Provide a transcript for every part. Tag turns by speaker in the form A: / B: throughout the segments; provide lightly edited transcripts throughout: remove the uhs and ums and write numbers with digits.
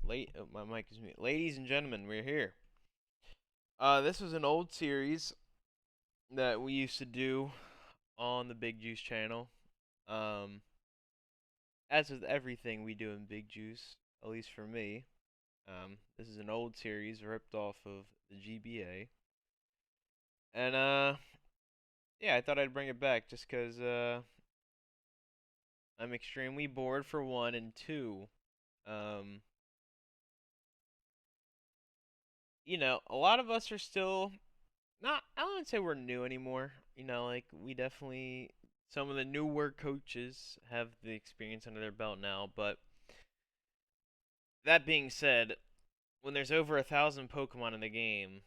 A: My mic is mute. Ladies and gentlemen, we're here. This was an old series that we used to do on the Big Juice channel. Um, as with everything we do in Big Juice, at least for me, this is an old series ripped off of the GBA. And, yeah, I thought I'd bring it back just 'cause, I'm extremely bored for one, and two, um, a lot of us are still not, I don't say we're new anymore. Like we definitely, some of the newer coaches have the experience under their belt now. But that being said, when there's over 1,000 Pokemon in the game,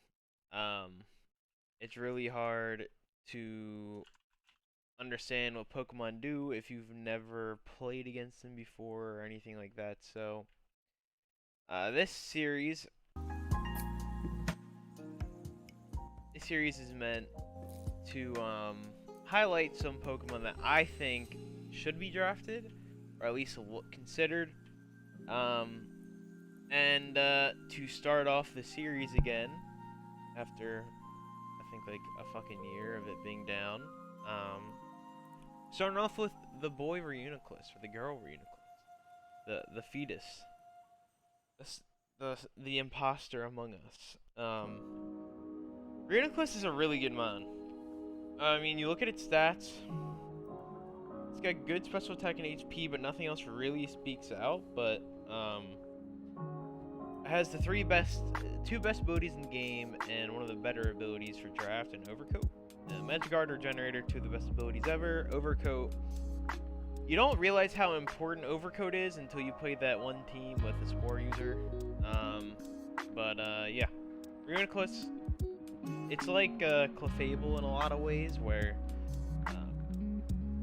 A: um, it's really hard to understand what Pokemon do if you've never played against them before or anything like that. So, this series, is meant to highlight some Pokemon that I think should be drafted, or at least considered. And to start off the series again, after I think like a fucking year of it being down, starting off with the boy Reuiniclus, or the girl Reuiniclus, the fetus, the imposter among us. Reuiniclus is a really good mon. I mean, you look at its stats. It's got good special attack and HP, but nothing else really speaks out. But it has the two best abilities in the game, and one of the better abilities for draft and Overcoat. Magikarp or Generator, two of the best abilities ever. Overcoat. You don't realize how important Overcoat is until you play that one team with a Spore user. Yeah, Reuiniclus. It's like Clefable in a lot of ways, where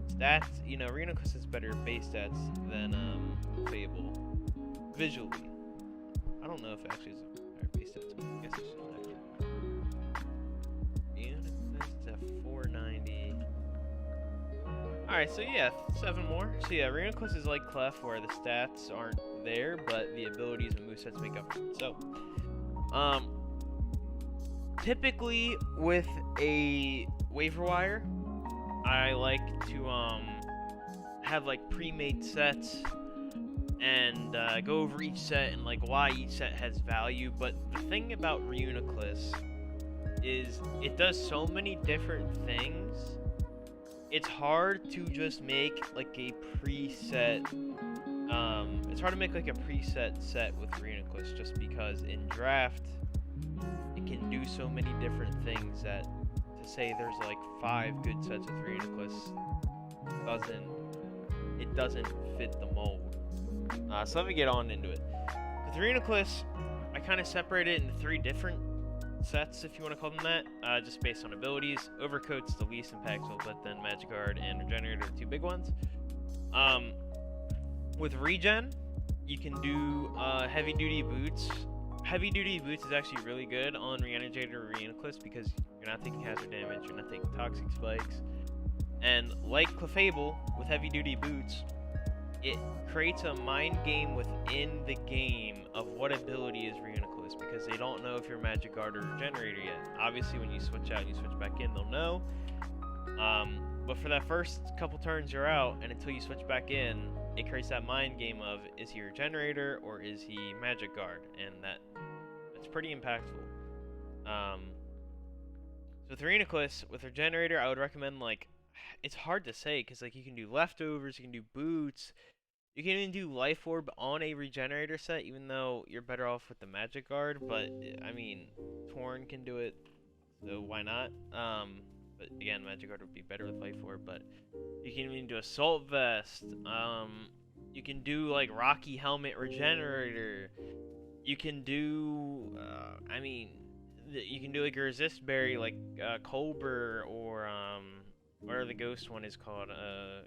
A: stats, Reuiniclus has better base stats than Clefable visually. I don't know if it actually is higher base stats. I guess it's just Reuiniclus is at 490. Alright, so yeah, 7 more. So yeah, Reuiniclus is like Clef, where the stats aren't there, but the abilities and movesets make up for it. So, typically with a waiver wire, I like to have like pre-made sets and go over each set and like why each set has value. But the thing about Reuiniclus is it does so many different things. It's hard to just make like a preset. It's hard to make like a preset set with Reuiniclus, just because in draft it can do so many different things that to say there's like 5 good sets of Reuiniclus doesn't fit the mold. So let me get on into it. With Reuiniclus, I kind of separate it into 3 different sets, if you want to call them that, just based on abilities. Overcoat's the least impactful, but then Magikarp and Regenerator are 2 big ones. With Regen, you can do Heavy Duty Boots. Heavy Duty Boots is actually really good on Reanimator or Reuiniclus because you're not taking hazard damage, you're not taking toxic spikes. And like Clefable, with Heavy Duty Boots, it creates a mind game within the game of what ability is Reuiniclus, because they don't know if you're Magikarp or Regenerator yet. Obviously, when you switch out and you switch back in, they'll know. But for that first couple turns you're out, and until you switch back in, it creates that mind game of, is he a Regenerator or is he Magikarp? And that's pretty impactful. So with Reuiniclus, with Regenerator, I would recommend, like, it's hard to say, because like you can do leftovers, you can do boots, you can even do Life Orb on a Regenerator set, even though you're better off with the Magikarp. But I mean, Torn can do it, so why not? But again, Magikarp would be better with Life Orb. But you can even do Assault Vest. You can do like Rocky Helmet Regenerator. You can do, you can do like a Resist Berry, like Colbur, or whatever the ghost one is called. I'm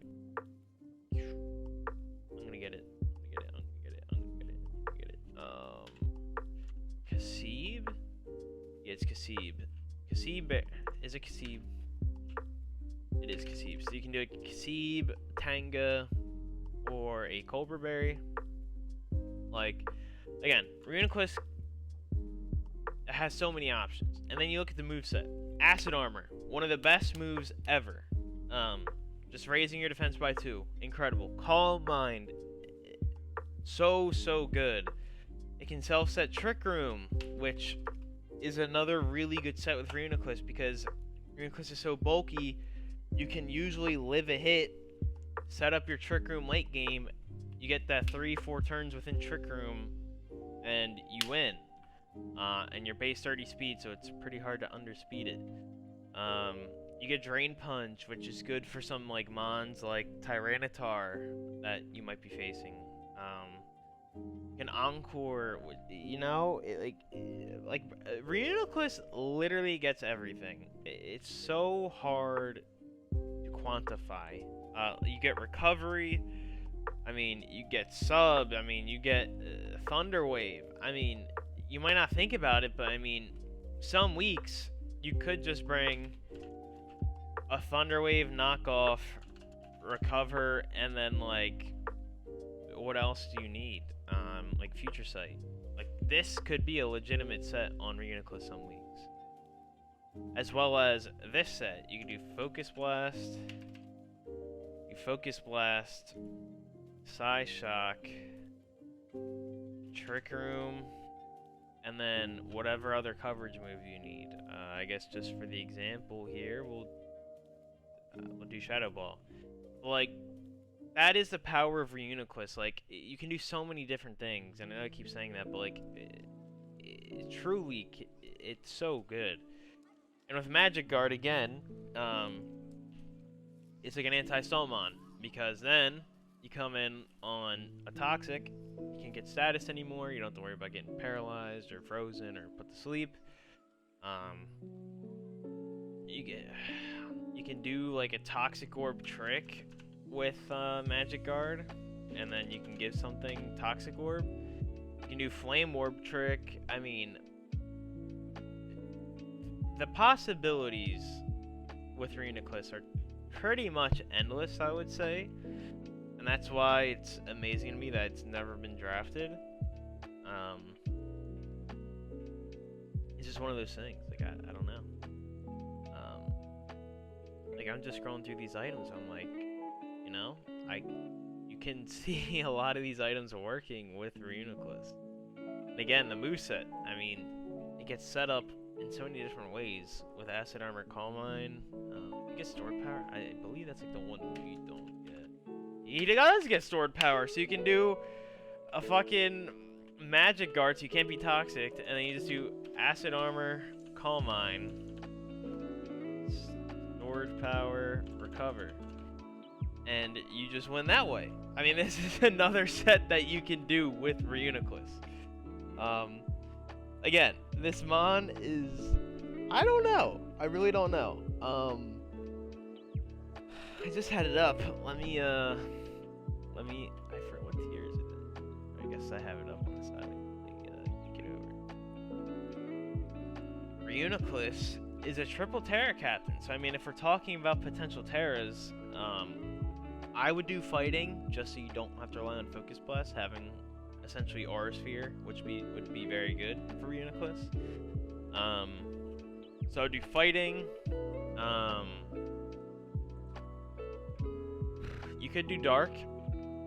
A: gonna get it. Kasib? Yeah, it's Kasib. Kasib is a Kasib. It is Kasib. So you can do a Kasib, Tanga, or a Colbur Berry. Like, again, Reuiniclus has so many options. And then you look at the moveset. Acid Armor, one of the best moves ever. Just raising your defense by 2. Incredible. Calm Mind. So good. It can self-set Trick Room, which is another really good set with Reuiniclus, because Reuiniclus is so bulky, you can usually live a hit, set up your Trick Room late game, you get that 3-4 turns within Trick Room, and you win. And you're base 30 speed, so it's pretty hard to underspeed it. You get Drain Punch, which is good for some like mons like Tyranitar that you might be facing. An Encore, you know, Reuiniclus literally gets everything. It's so hard to quantify. You get Recovery. I mean, you get Sub. I mean, you get Thunder Wave. I mean, you might not think about it, but I mean, some weeks you could just bring a Thunder Wave knockoff, Recover, and then like, what else do you need? Like Future Sight. Like, this could be a legitimate set on Reuiniclus some weeks. As well as this set, you can do Focus Blast, Psy Shock, Trick Room, and then whatever other coverage move you need. I guess just for the example here, we'll do Shadow Ball. Like, that is the power of Reuiniclus. Like, you can do so many different things, and I know I keep saying that, but like, truly, it's so good. And with Magic Guard again, it's like an anti-Stomon, because then you come in on a Toxic, you can't get status anymore, you don't have to worry about getting paralyzed or frozen or put to sleep. You can do like a Toxic Orb trick with Magic Guard, and then you can give something Toxic Orb. You can do Flame Orb trick. I mean, the possibilities with Reuiniclus are pretty much endless, I would say. And that's why it's amazing to me that it's never been drafted. It's just one of those things. Like, I don't know. Like, I'm just scrolling through these items. I'm like, you know, you can see a lot of these items working with Reuiniclus. And again, the moveset. I mean, it gets set up in so many different ways with Acid Armor, Calm Mind. You get Stored Power. I believe that's like the one you don't get. He does get Stored Power, so you can do a fucking Magic Guard, so you can't be Toxic, and then you just do Acid Armor, Calm Mind, Stored Power, Recover, and you just win that way. I mean, this is another set that you can do with Reuiniclus. Again, this mon is, I don't know. I really don't know. I just had it up. Let me, I forget what tier is it in. I guess I have it up on the side. Let me get over. Reuiniclus is a triple Terra captain. So, I mean, if we're talking about potential Terras, I would do Fighting, just so you don't have to rely on Focus Blast, having essentially Aura Sphere, which would be very good for Reuiniclus. So do Fighting. You could do Dark,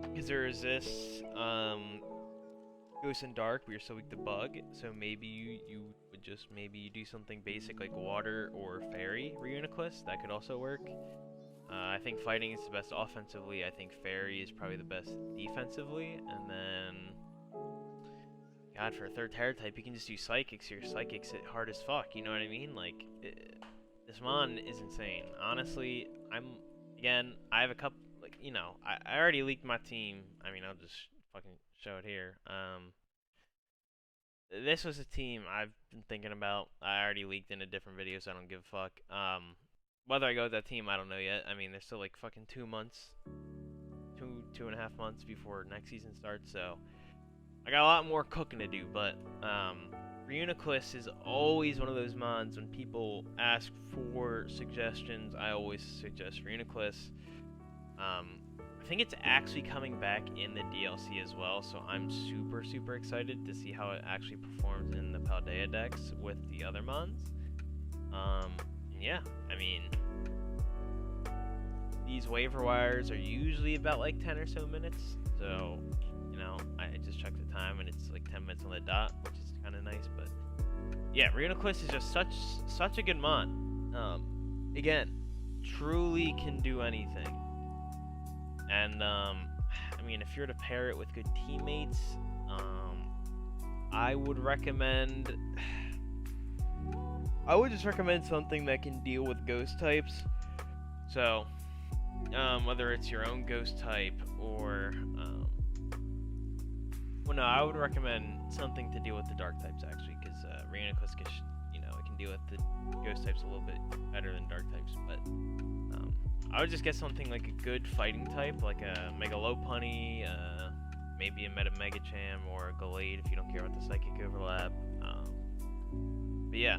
A: because there is this Ghost and Dark, but you're so weak to Bug. So maybe you would just maybe do something basic like Water or Fairy Reuiniclus. That could also work. I think Fighting is the best offensively. I think Fairy is probably the best defensively. And then, God, for a third Terra type, you can just do Psychics. Your Psychics hit hard as fuck. You know what I mean? Like, this mon is insane. Honestly, I have a couple, like, you know, I already leaked my team. I mean, I'll just fucking show it here. This was a team I've been thinking about. I already leaked in a different video, so I don't give a fuck. Whether I go with that team, I don't know yet. I mean, there's still like fucking 2 months, two and a half months before next season starts, so I got a lot more cooking to do. But Reuiniclus is always one of those mons when people ask for suggestions. I always suggest Reuiniclus. I I think it's actually coming back in the DLC as well, so I'm super excited to see how it actually performs in the Paldea decks with the other mons. Yeah, I mean, these waiver wires are usually about like 10 or so minutes, so, you know, I just checked the time and it's like 10 minutes on the dot, which is kind of nice. But yeah, Reuiniclus is just such a good mon. Again, truly can do anything. And I mean, if you're to pair it with good teammates, I would just recommend something that can deal with ghost types. So whether it's your own ghost type or well, no, I would recommend something to deal with the dark types actually, because Reuiniclus can, you know, it can deal with the ghost types a little bit better than dark types. But I would just get something like a good fighting type, like a Megalopunny, maybe a Megacham or a Gallade if you don't care about the psychic overlap. But yeah,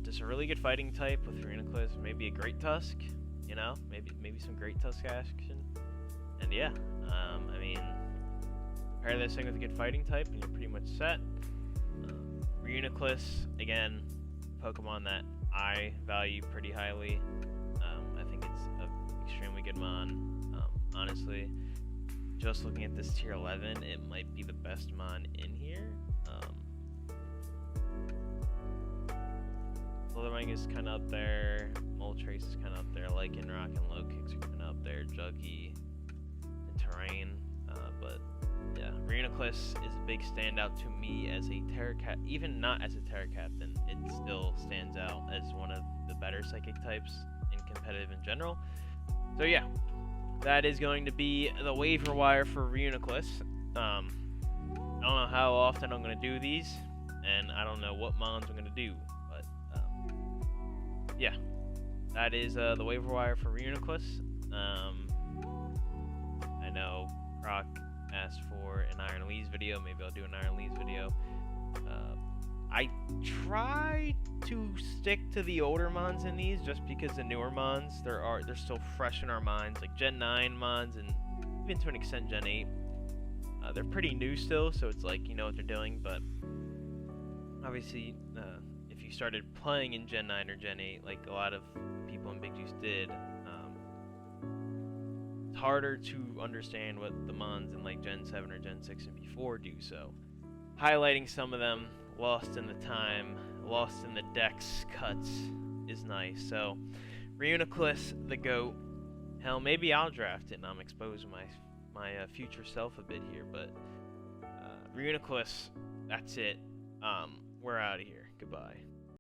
A: just a really good fighting type with Reuiniclus, maybe a Great Tusk, you know, maybe some Great Tusk action. And yeah, I mean, pair this thing with a good fighting type and you're pretty much set. Reuiniclus, again, Pokemon that I value pretty highly. I think it's an extremely good mon. Honestly, just looking at this tier 11, it might be the best mon in here. Slithering is kind of up there. Moltres is kind of up there. Lycanroc and Lokix are kind of up there. Juggy and Terrain. But yeah, Reuiniclus is a big standout to me as a Terra Captain. Even not as a Terra Captain, it still stands out as one of the better Psychic types in competitive in general. So yeah, that is going to be the waiver wire for Reuiniclus. I don't know how often I'm going to do these, and I don't know what mons I'm going to do, but yeah, that is the waiver wire for Reuiniclus. I know Croc asked for an Iron Leaves video. Maybe I'll do an Iron Leaves video. I try to stick to the older mons in these, just because the newer mons, they're still fresh in our minds, like Gen 9 mons and even to an extent Gen 8. They're pretty new still, so it's like you know what they're doing. But obviously, if you started playing in Gen 9 or Gen 8, like a lot of people in Big Juice did, it's harder to understand what the mons in like Gen 7 or Gen 6 and before do. So highlighting some of them, lost in the time, lost in the dex cuts, is nice. So Reuiniclus, the GOAT. Hell, maybe I'll draft it and I'm exposing my future self a bit here, but Reuiniclus, that's it. We're out of here. Goodbye.